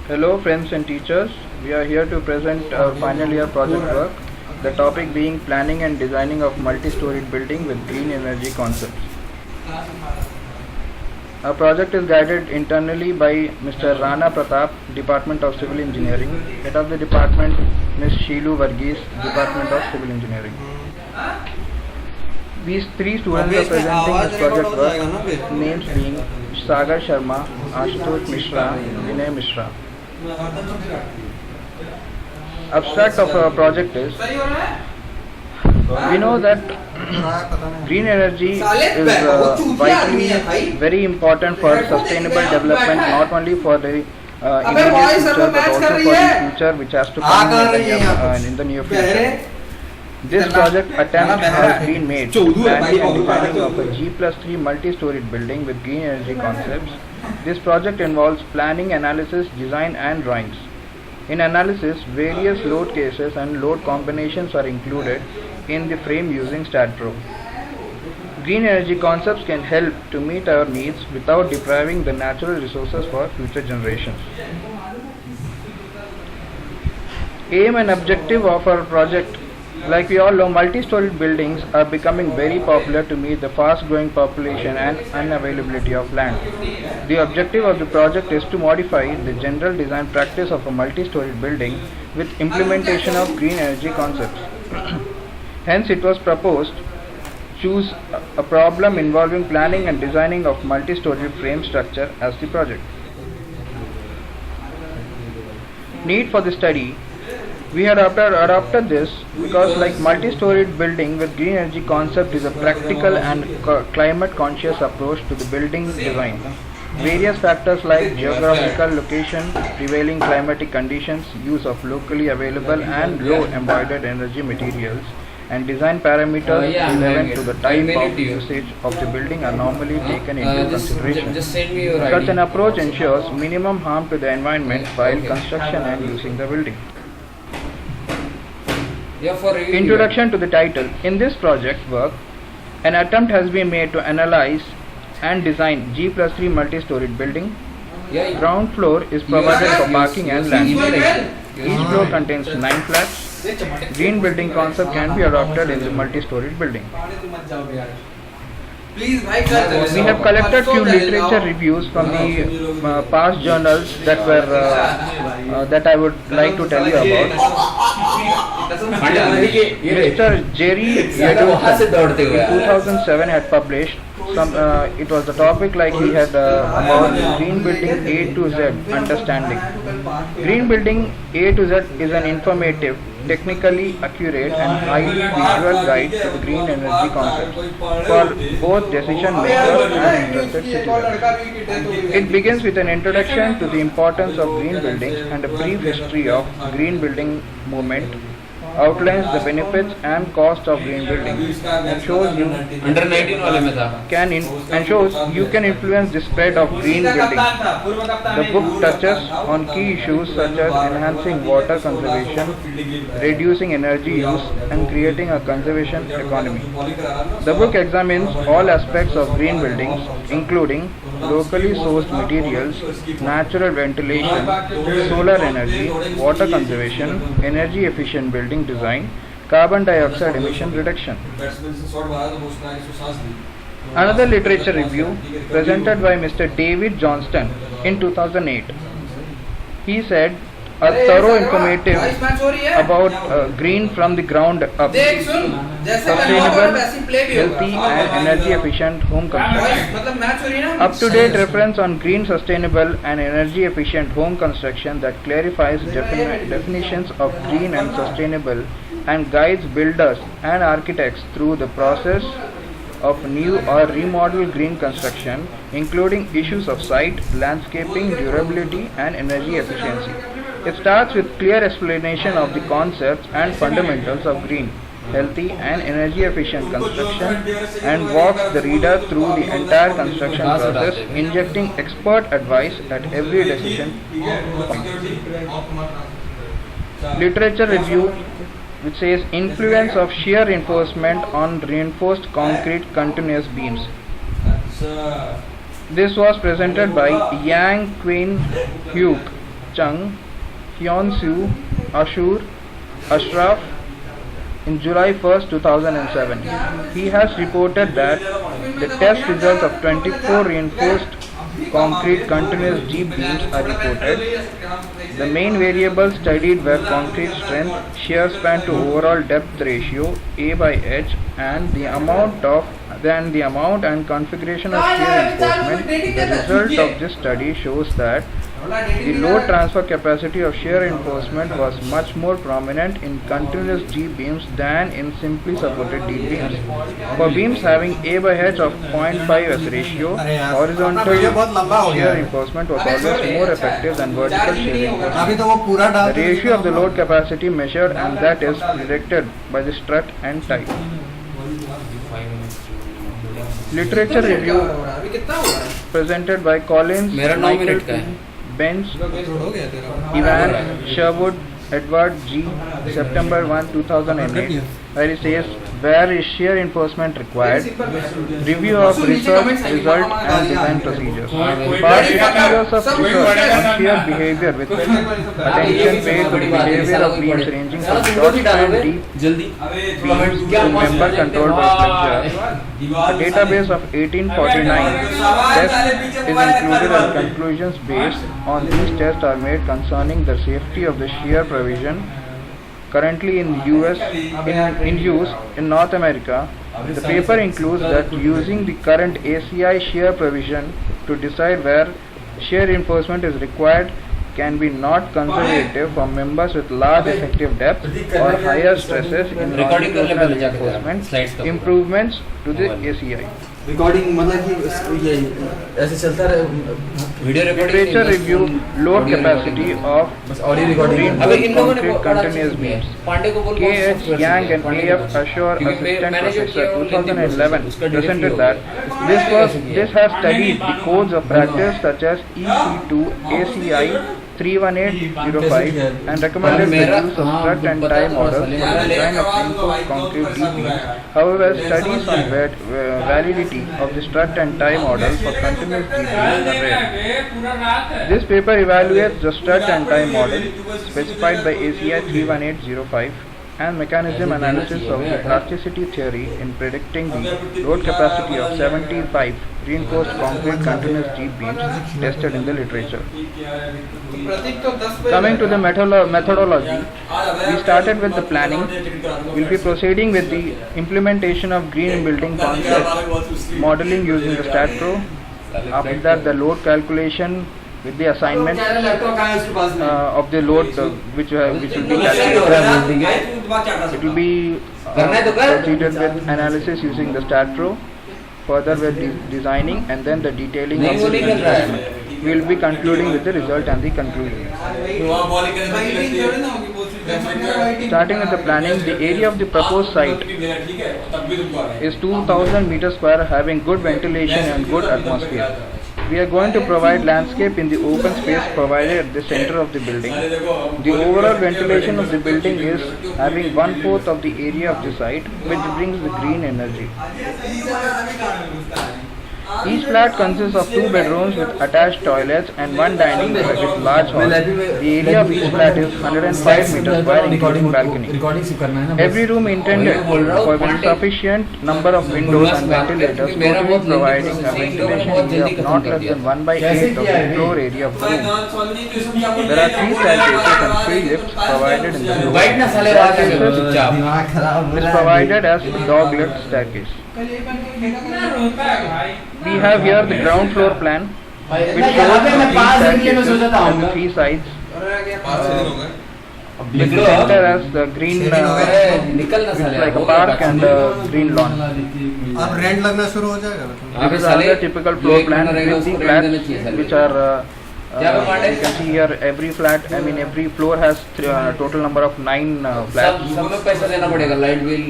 Hello friends and teachers, we are here to present our final year project work, the topic being planning and designing of multi-storied building with green energy concepts. Our project is guided internally by Mr. Rana Pratap, Department of Civil Engineering, Head of the Department Ms. Sheelu Varghese, Department of Civil Engineering. These three students are presenting this project work, names being Sagar Sharma, Ashutosh Mishra, Vinay Mishra. Abstract of our project is, we know that green energy is vitally very important for sustainable development, not only for the immediate future but also for the future which has to come in the near future. This project attempt has been made to planning and designing of a G+3 multi-storied building with green energy concepts. This project involves planning, analysis, design and drawings. In analysis, various load cases and load combinations are included in the frame using StatPro. Green energy concepts can help to meet our needs without depriving the natural resources for future generations. Aim and objective of our project. Like we all know, multi-storied buildings are becoming very popular to meet the fast-growing population and unavailability of land. The objective of the project is to modify the general design practice of a multi-storied building with implementation of green energy concepts. Hence, it was proposed choose a problem involving planning and designing of multi-storied frame structure as the project. Need for the study. We had adopted this because like multi-storied building with green energy concept is a practical and climate conscious approach to the building design. Various factors like geographical location, prevailing climatic conditions, use of locally available and low embodied energy materials, and design parameters relevant to the type of usage of the building are normally taken into consideration. Such an approach ensures minimum harm to the environment while construction and using the building. Introduction to the title. In this project work, an attempt has been made to analyze and design G+3 multi-storied building. Ground floor is provided for parking and landscaping. Each floor contains 9 flats. Green building concept can be adopted in the multi-storied building. We have collected few literature reviews from the past journals that I would like to tell you about. Mr. Jerry Yedowson in 2007 had published it was the topic like he had about green building A to Z understanding. Green building A to Z is an informative, technically accurate and highly visual guide to the green energy concepts for both decision makers and interested citizens. It begins with an introduction to the importance of green buildings and a brief history of green building movement, outlines the benefits and cost of green building, and shows you can influence the spread of green building. The book touches on key issues such as enhancing water conservation, reducing energy use, and creating a conservation economy. The book examines all aspects of green buildings, including locally sourced materials, natural ventilation, solar energy, water conservation, energy efficient building design, carbon dioxide emission reduction. Another literature review presented by Mr. David Johnston in 2008. He said a thorough informative about green from the ground up, sustainable, healthy and energy efficient home construction. Up-to-date reference on green, sustainable and energy efficient home construction that clarifies definitions of green and sustainable and guides builders and architects through the process of new or remodeled green construction, including issues of site, landscaping, durability and energy efficiency. It starts with clear explanation of the concepts and fundamentals of green, healthy and energy efficient construction and walks the reader through the entire construction process, injecting expert advice at every decision point. Literature review which says influence of shear reinforcement on reinforced concrete continuous beams. This was presented by Yang Quinn Hugh Chung, Hyun-soo, Ashur, Ashraf in July 1st, 2007. He has reported that the test results of 24 reinforced concrete continuous G-beams are reported. The main variables studied were concrete strength, shear span to overall depth ratio, A by H, and the amount and configuration of shear reinforcement. The result of this study shows that the load transfer capacity of shear reinforcement was much more prominent in continuous G-beams than in simply supported D-beams. For beams having A by H of 0.5 as ratio, horizontal shear reinforcement was always more effective than vertical shear reinforcement. The ratio of the load capacity measured, and that is predicted by the strut and tie. Literature review presented by Collins, Michael P. Bench, Ivan, Sherwood, Edward G. September 1, 2008, where it says, where is shear reinforcement required? Review of research, result and design procedures. Past 50 years of research on shear behavior with attention paid to the behavior of beams ranging from short and deep beams to member controlled by flexure. A database of 1849 tests is included, and conclusions based on these tests are made concerning the safety of the shear provision currently in use in North America. The paper includes that using the current ACI shear provision to decide where shear reinforcement is required can be not conservative for members with large effective depth or higher stresses in longitudinal reinforcement. Improvements to the ACI. Recording मतलब कि ये ऐसे चलता रहे video Literature review load capacity of audio recording concrete continuous beams. K.H. Yang and A.F. Ashur, assistant professor, 2011, presented that this has studied the codes of practice such as EC2 ACI 31805 and recommended the use of strut and tie models for the design of reinforced concrete D-beams. However, studies on validity of the strut and tie model for continuous D-beams are rare. This paper evaluates the strut and tie model specified by ACI 31805 and mechanism analysis of the plasticity theory in predicting the load capacity of 75 reinforced concrete continuous G-beams tested in the literature. Coming to the methodology, we started with the planning. We'll be proceeding with the implementation of green building concept, modeling using the StatPro. After that, the load calculation with the assignment of the load which will be calculated. It will be proceeded with analysis using the StatPro. Further with designing and then the detailing of the investment. We will be concluding with the result and the conclusion. Starting with the planning, the area of the proposed site is 2000 meters square, having good ventilation and good atmosphere. We are going to provide landscape in the open space provided at the center of the building. The overall ventilation of the building is having 1/4 of the area of the site, which brings the green energy. Each flat consists of 2 bedrooms with attached toilets and 1 dining with large hall. The area of each flat is 105 meters square, including balcony. Every room intended for with sufficient number of windows and ventilators, totally providing a ventilation area of not less than 1/8 of the floor area of the room. There are 3 staircases and 3 lifts provided in the room. Staircases is provided as dog lift staircase. We have here the ground floor plan, which shows the 3 staircases on the 3 sides. With the center as the green, it's like a park and a green lawn. अब rent लगना शुरू हो जाएगा. This is another typical floor plan with the flats which are you can see here every flat, I mean every floor has total number of 9 flats. सब में पैसा देना पड़ेगा लाइट बिल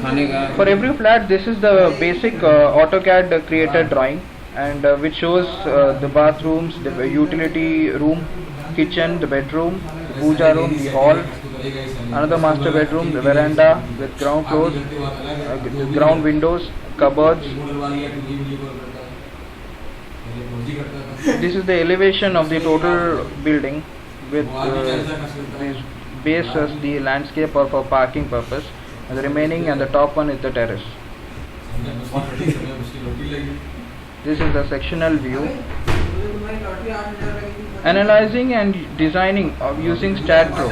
खाने का. For every flat, this is the basic AutoCAD created drawing, and which shows the bathrooms, the utility room, kitchen, the bedroom, the puja room, the hall, another master bedroom, the veranda with ground floors, ground windows, cupboards. This is the elevation of the total building. with these base as the landscape or for parking purpose, and the remaining and the top one is the terrace. This is the sectional view. Analyzing and designing of using StatPro.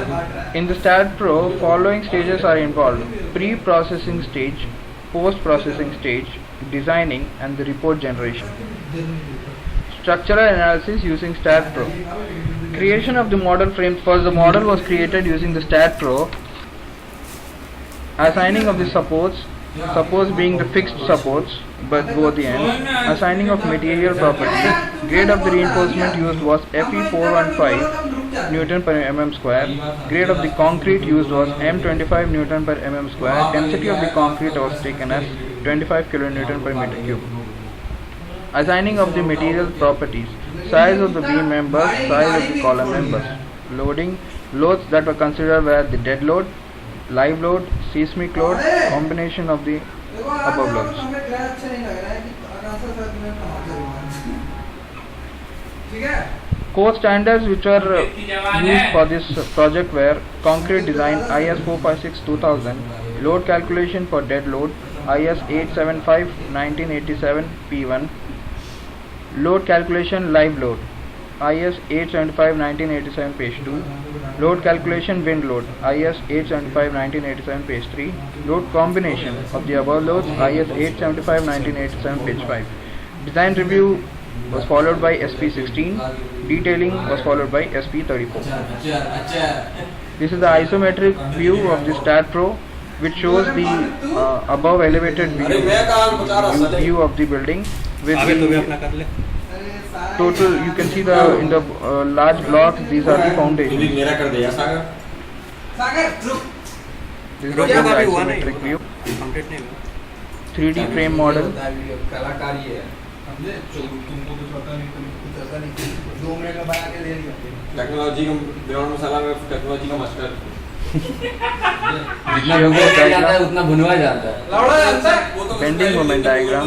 In the StatPro, following stages are involved: pre-processing stage, post-processing stage, designing, and the report generation. Structural analysis using StatPro. Creation of the model frame. First, the model was created using the StatPro. Assigning of the supports being the fixed supports but both the ends. Assigning of material properties. Grade of the reinforcement used was Fe415 Newton per mm square. Grade of the concrete used was M25 Newton per mm square. Density of the concrete was taken as 25 kilonewton per meter cube. Assigning of the material properties. Size of the beam members, size of the column members. Loads that were considered were the dead load, live load, seismic load, combination of the above loads. Core standards which were used for this project were concrete design IS 456-2000, load calculation for dead load IS 875-1987 P1, load calculation live load IS 875-1987 page 2, load calculation wind load IS 875-1987 page 3, load combination of the above loads IS 875-1987 page 5. Design review was followed by SP16, detailing was followed by SP34. This is the isometric view of the StatPro, which shows the above elevated view of the building with the total. You can see the in the large blocks, these are the foundations. This is the isometric view. 3D frame model. Technology का ground मसाला में technology का master जितना भुनवा जाता है उतना भुनवा जाता है। लौड़ा जानता है बेंडिंग मोमेंट डायग्राम।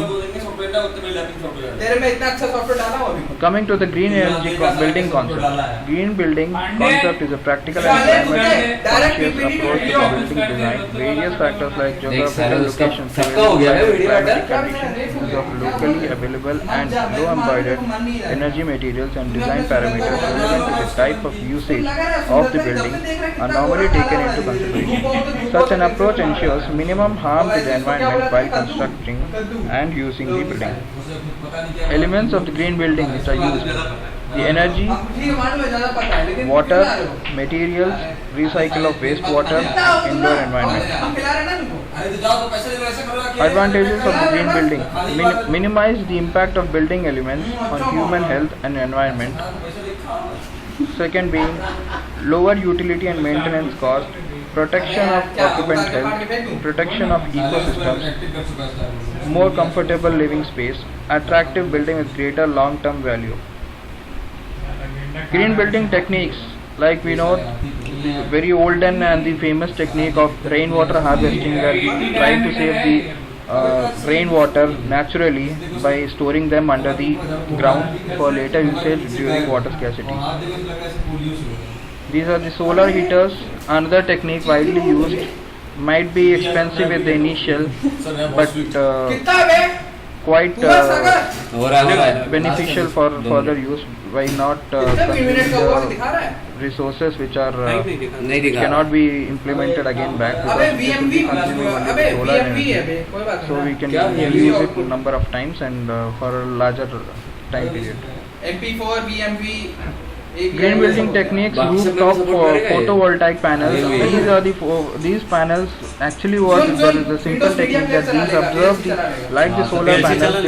तेरे में इतना अच्छा सॉफ्टवेयर डाला हुआ अभी। Coming to the green energy building concept. Green building concept is a practical and environment conscious approach to building design. Various factors like geographical location, climatic conditions of locally available and low embodied energy materials and design parameters relevant to the type of usage of the building are normally taken into consideration. Such an approach ensures minimum harm to the environment while constructing and using the building. Elements of the green building which are used: the energy, water, materials, recycle of wastewater, indoor environment. Advantages of the green building: minimize the impact of building elements on human health and environment. Second being lower utility and maintenance cost, protection of occupant health, protection of ecosystems, more comfortable living space, attractive building with greater long-term value. Green building techniques, like we know the very olden and the famous technique of rainwater harvesting, where we try to save the rainwater naturally by storing them under the ground for later usage during water scarcity. These are the solar heaters. Another technique widely used, might be expensive at the initial, but quite beneficial for further use. Why not consuming the resources which are cannot be implemented again back, because this will be consuming only the solar energy, so we can use it number of times and for a larger time period. MP4 VMV. Green building techniques, rooftop photovoltaic panels. These panels actually work. There is a simple technique that these absorb the, like the solar panels,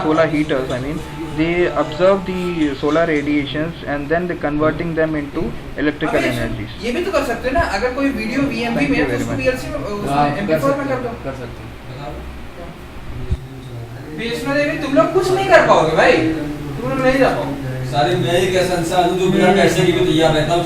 solar heaters. I mean, they absorb the solar radiations and then they converting them into electrical energies. ये भी तो कर सकते हैं ना, अगर कोई video VMV में है तो उसको VLC में MP4 में कर दो। कर सकते हैं। बीएसएनएल में तुम लोग कुछ नहीं कर पाओगे भाई, तुम लोग नहीं जा पाओगे। सारे मैं एक ऐसा इंसान हूँ जो बिना पैसे के भी तैयार रहता हूँ।